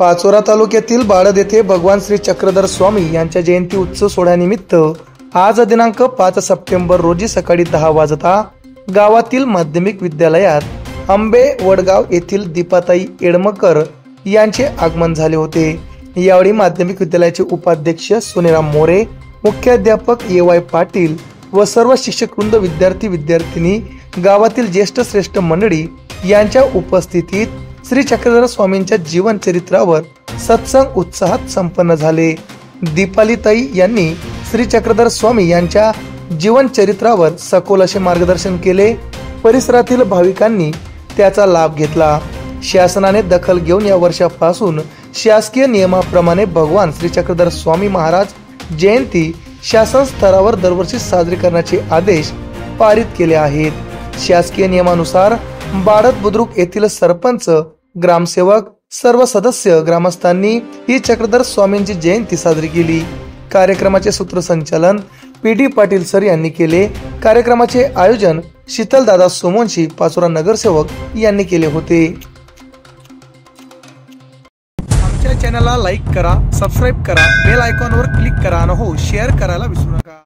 पाचोरा तालुक्यातील बाळद येथे भगवान श्री चक्रधर स्वामी यांच्या जयंती उत्सव सोहळ्यानिमित्त आज दिनांक 5 सप्टेंबर रोजी सकाळी 10 वाजता गावातील माध्यमिक विद्यालयात आंबे वडगाव येथील दीपाताई एडमकर यांचे आगमन झाले होते। यावेळी माध्यमिक विद्यालयाचे उपाध्यक्ष सुनेराम मोरे, मुख्याध्यापक ए.वाय. पाटील व सर्व शिक्षकवृंद, विद्यार्थी विद्यार्थिनी, गावातील ज्येष्ठ श्रेष्ठ मंडळी यांच्या उपस्थितीत श्री चक्रधर स्वामींच्या जीवन चरित्रावर सत्संग उत्साहात संपन्न झाले। दीपालीताई यांनी श्री चक्रधर स्वामी यांच्या जीवन चरित्रावर सखोल असे मार्गदर्शन केले। परिसरातील भाविकांनी त्याचा लाभ घेतला। शासनाने दखल घेऊन या वर्षापासून शासकीय नियमाप्रमाणे भगवान श्री चक्रधर स्वामी महाराज जयंती शासन स्तरावर दरवर्षी साजरी करण्याचे आदेश पारित केले आहेत। शासकीय नियमानुसार बाळद बुद्रुक येथील सरपंच, ग्रामसेवक, सर्व सदस्य, ग्रामस्थांनी ही चक्रधर स्वामींची जयंती साजरी केली। कार्यक्रमाचे सूत्रसंचालन पी.डी. पाटील सर यांनी केले। कार्यक्रमाचे आयोजन शीतलदादा सोमवंशी, पाचोरा नगरसेवक यांनी केले होते। आमच्या चॅनलला लाईक करा, सबस्क्राईब करा, बेल आयकॉनवर क्लिक करा आणि हो शेअर करायला विसरू नका।